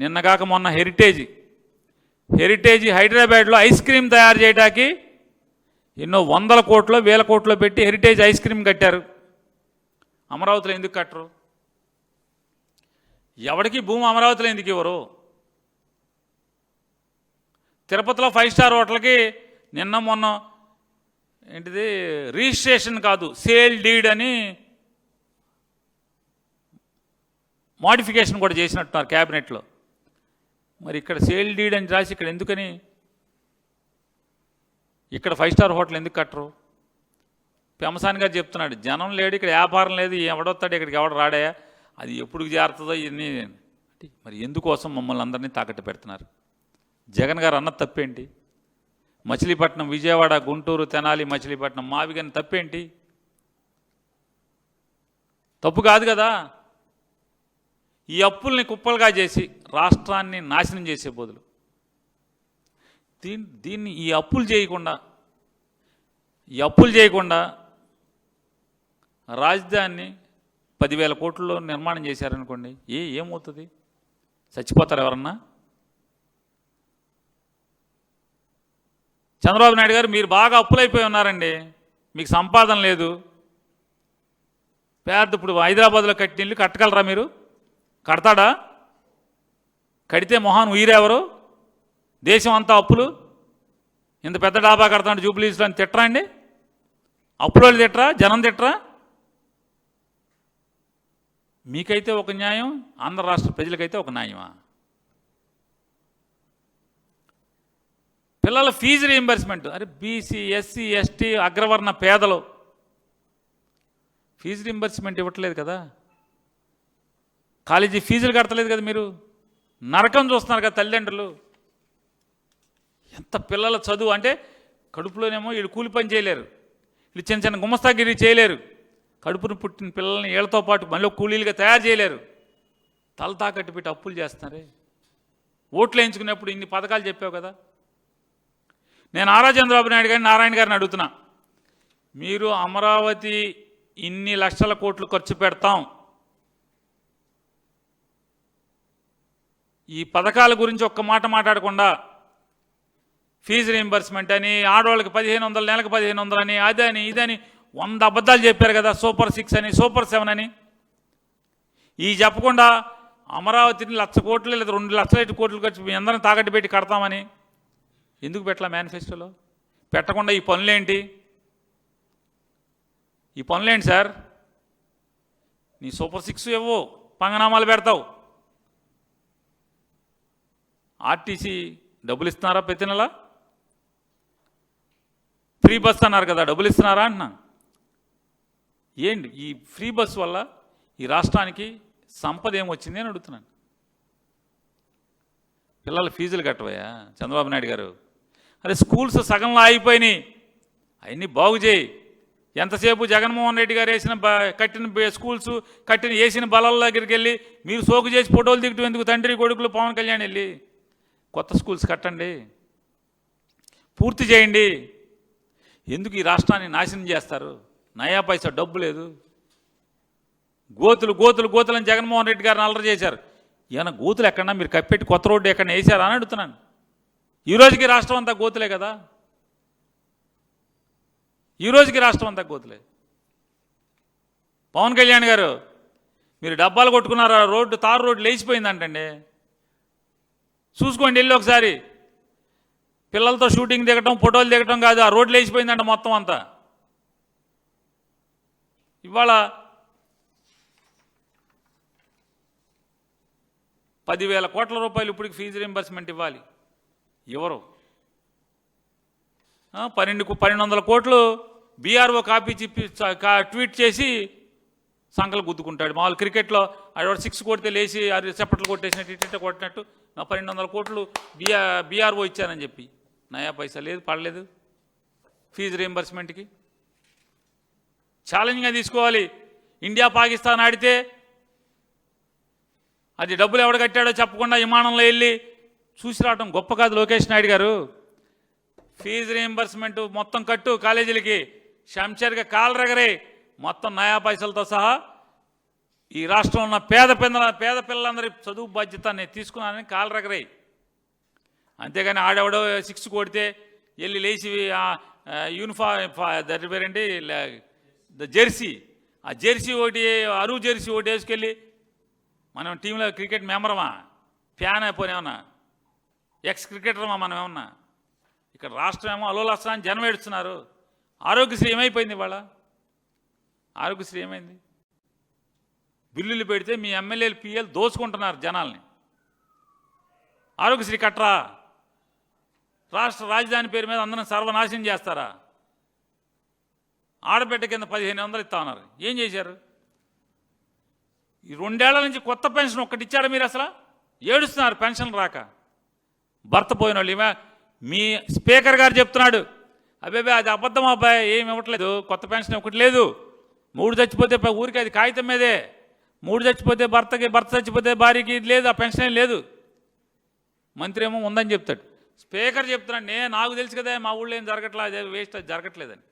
నిన్నగాక మొన్న హెరిటేజ్ హైదరాబాద్లో ఐస్ క్రీమ్ తయారు చేయడానికి ఎన్నో వందల కోట్లో వేల కోట్లో పెట్టి హెరిటేజ్ ఐస్ క్రీమ్ కట్టారు. అమరావతిలో ఎందుకు కట్టరు? ఎవరికి భూమి అమరావతిలో ఎందుకు ఇవ్వరు? తిరుపతిలో 5 స్టార్ హోటల్కి నిన్న మొన్న ఏంటిది రిజిస్ట్రేషన్ కాదు సేల్ డీడ్ అని మోడిఫికేషన్ కూడా చేసినట్టున్నారు క్యాబినెట్లో. మరి ఇక్కడ సేల్ డీడ్ అని రాసి ఇక్కడ ఎందుకని ఇక్కడ 5 స్టార్ హోటల్ ఎందుకు కట్టరు? పెమసాని గారు చెప్తున్నాడు, జనం లేడు ఇక్కడ, వ్యాపారం లేదు, ఎవడొస్తాడు ఇక్కడికి, ఎవడు రాడాయా, అది ఎప్పుడు చేరుతుందో ఇవన్నీ. మరి ఎందుకోసం మమ్మల్ని అందరినీ తాకట్టు పెడుతున్నారు? జగన్ గారు అన్నది తప్పేంటి? మచిలీపట్నం, విజయవాడ, గుంటూరు, తెనాలి, మచిలీపట్నం, మావిగని తప్పేంటి? తప్పు కాదు కదా. ఈ అప్పుల్ని కుప్పలుగా చేసి రాష్ట్రాన్ని నాశనం చేసే బదులు దీన్ని ఈ అప్పులు చేయకుండా రాజధానిని 10,000 కోట్లలో నిర్మాణం చేశారనుకోండి, ఏమవుతుంది? చచ్చిపోతారు ఎవరన్నా? చంద్రబాబు నాయుడు గారు మీరు బాగా అప్పులైపోయి ఉన్నారండి, మీకు సంపాదన లేదు. ఇప్పుడు హైదరాబాద్లో కట్టిన ఇల్లు కట్టగలరా మీరు? కడతాడా? కడితే మొహాన్ ఉయిరెవరు? దేశం అంతా అప్పులు, ఇంత పెద్ద డాబా కడతాడు జూబ్లీస్లో అని తిట్టరా అండి? అప్పులోళ్ళు తిట్టరా? జనం తిట్టరా? మీకైతే ఒక న్యాయం, ఆంధ్ర రాష్ట్ర ప్రజలకైతే ఒక న్యాయమా? పిల్లల ఫీజు రీయింబర్స్మెంట్, అరే బీసీ, ఎస్సీ, ఎస్టీ, అగ్రవర్ణ పేదలు ఫీజు రీయింబర్స్మెంట్ ఇవ్వట్లేదు కదా, కాలేజీ ఫీజులు కడతలేదు కదా, మీరు నరకం చూస్తున్నారు కదా తల్లిదండ్రులు. ఎంత పిల్లల చదువు అంటే కడుపులోనేమో వీళ్ళు కూలి పని చేయలేరు, వీళ్ళు చిన్న చిన్న గుమస్తాగిరి చేయలేరు, కడుపును పుట్టిన పిల్లల్ని వీళ్ళతో పాటు మళ్ళీ కూలీలుగా తయారు చేయలేరు, తల తాకట్టు పెట్టి అప్పులు చేస్తున్నారే. ఓట్లు వేయించుకునేప్పుడు ఇన్ని పథకాలు చెప్పావు కదా. నేను నారా చంద్రబాబు నాయుడు గారిని, నారాయణ గారిని అడుగుతున్నా, మీరు అమరావతి ఇన్ని లక్షల కోట్లు ఖర్చు పెడతాం, ఈ పథకాల గురించి ఒక్క మాట మాట్లాడకుండా ఫీజు రీయింబర్స్మెంట్ అని, ఆడవాళ్ళకి 1,500, నెలకు 1,500 అని, అదని ఇదని 100 అబద్ధాలు చెప్పారు కదా, సూపర్ 6 అని, సూపర్ 7 అని. ఈ చెప్పకుండా అమరావతిని 1,00,000 కోట్లు లేదా 2,00,000 కోట్లు ఖర్చు మీ అందరిని తాకట్టు పెట్టి కడతామని ఎందుకు పెట్టలా మేనిఫెస్టోలో? పెట్టకుండా ఈ పనులేంటి సార్? నీ సూపర్ 6 ఇవ్వు, పంగనామాలు పెడతావు. ఆర్టీసీ డబ్బులు ఇస్తున్నారా ప్రతి నెల? ఫ్రీ బస్ అన్నారు కదా, డబ్బులు ఇస్తున్నారా అంటున్నా. ఏంటి ఈ ఫ్రీ బస్ వల్ల ఈ రాష్ట్రానికి సంపద ఏమొచ్చింది అని అడుగుతున్నాను. పిల్లల ఫీజులు కట్టవయ్యా చంద్రబాబు నాయుడు గారు. అరే స్కూల్స్ సగంలో ఆగిపోయినాయి, అవన్నీ బాగు చేయి. ఎంతసేపు జగన్మోహన్ రెడ్డి గారు కట్టిన స్కూల్స్ వేసిన బలాల దగ్గరికి వెళ్ళి మీరు సోకు చేసి ఫోటోలు దిగటం ఎందుకు? తండ్రి కొడుకులు పవన్ కళ్యాణ్ వెళ్ళి కొత్త స్కూల్స్ కట్టండి, పూర్తి చేయండి. ఎందుకు ఈ రాష్ట్రాన్ని నాశనం చేస్తారు? నయా పైసా డబ్బు లేదు. గోతులని జగన్మోహన్ రెడ్డి గారిని అల్లరి చేశారు. ఏమైనా గోతులు ఎక్కడన్నా మీరు కప్పెట్టి కొత్త రోడ్డు ఎక్కడన్నా వేసారా అని అడుగుతున్నాను. ఈ రోజుకి రాష్ట్రం అంతా గోతులే కదా, ఈ రోజుకి రాష్ట్రం అంతా గోతులే. పవన్ కళ్యాణ్ గారు మీరు డబ్బాలు కొట్టుకున్నారా? తారు రోడ్డు లేచిపోయిందంటండి, చూసుకోండి వెళ్ళి ఒకసారి. పిల్లలతో షూటింగ్ దిగటం, ఫోటోలు దిగటం కాదు, ఆ రోడ్లు లేచిపోయిందంట మొత్తం అంతా. ఇవాళ 10,000 కోట్ల రూపాయలు ఇప్పటికి ఫీజు రీయింబర్స్మెంట్ ఇవ్వాలి, ఎవరు? 1,200 కోట్లు బీఆర్ఓ కాపీ ట్వీట్ చేసి సంకలు గుద్దుకుంటాడు. మామూలు క్రికెట్లో ఆడ 6 కొడితే లేచి చప్పట్లు కొట్టేసినట్టు ఇట్ట కొట్టినట్టు 1,200 కోట్లు బీఆర్ఓ ఇచ్చారని చెప్పి నయా పైసా లేదు, పడలేదు ఫీజు రీయింబర్స్మెంట్కి. ఛాలెంజ్గా తీసుకోవాలి. ఇండియా పాకిస్తాన్ ఆడితే అది డబ్బులు ఎవడు కట్టాడో చెప్పకుండా విమానంలో వెళ్ళి చూసి రావడం గొప్ప కాదు లోకేష్ నాయుడు గారు. ఫీజు రీయింబర్స్మెంట్ మొత్తం కట్టు కాలేజీలకి, శంషర్గా కాలరగరే మొత్తం నయా పైసలతో సహా ఈ రాష్ట్రంలో ఉన్న పేద పిల్లలందరి చదువు బాధ్యత నేను తీసుకున్నానని కాలు రగరాయి. అంతేగాని ఆడెవడో 6 కొడితే వెళ్ళి లేచి దాని పేరేంటి జెర్సీ, ఆ జెర్సీ ఒకటి అరువు జెర్సీ ఒకటి వేసుకెళ్ళి మనం టీంలో క్రికెట్ మెంబరమా, ఫ్యాన్ అయిపోయినా, ఎక్స్ క్రికెటర్మా మనం ఏమన్నా? ఇక్కడ రాష్ట్రం ఏమో అలోలస్తాన్ని జనం ఏడుస్తున్నారు. ఆరోగ్యశ్రీ ఏమైపోయింది ఇవాళ? ఆరోగ్యశ్రీ ఏమైంది? బిల్లులు పెడితే మీ ఎమ్మెల్యేలు పిఎల్ దోచుకుంటున్నారు జనాల్ని. ఆరోగ్యశ్రీ కట్టరా? రాష్ట్ర రాజధాని పేరు మీద అందరం సర్వనాశనం చేస్తారా? ఆడబిడ్డ కింద 1500 ఇస్తా ఉన్నారు. ఏం చేశారు? ఈ 2 ఏళ్ల నుంచి కొత్త పెన్షన్ ఒక్కటి ఇచ్చారా మీరు? అసలు ఏడుస్తున్నారు పెన్షన్ రాక. భర్త పోయిన వాళ్ళు మీ స్పీకర్ గారు చెప్తున్నాడు, అబ్బాయి అది అబద్ధం అబ్బాయి, ఏమి ఇవ్వట్లేదు, కొత్త పెన్షన్ ఒకటి లేదు. 3 చచ్చిపోతే ఊరికి అది కాగితం మీదే. 3 చచ్చిపోతే భర్త చచ్చిపోతే భార్యకి లేదు, ఆ పెన్షన్ ఏం లేదు. మంత్రి ఏమో ఉందని చెప్తాడు. స్పీకర్ చెప్తున్నాడు, నాకు తెలుసు కదా మా ఊళ్ళో ఏం జరగట్లేదు, అదే వేస్ట్, అది జరగట్లేదని.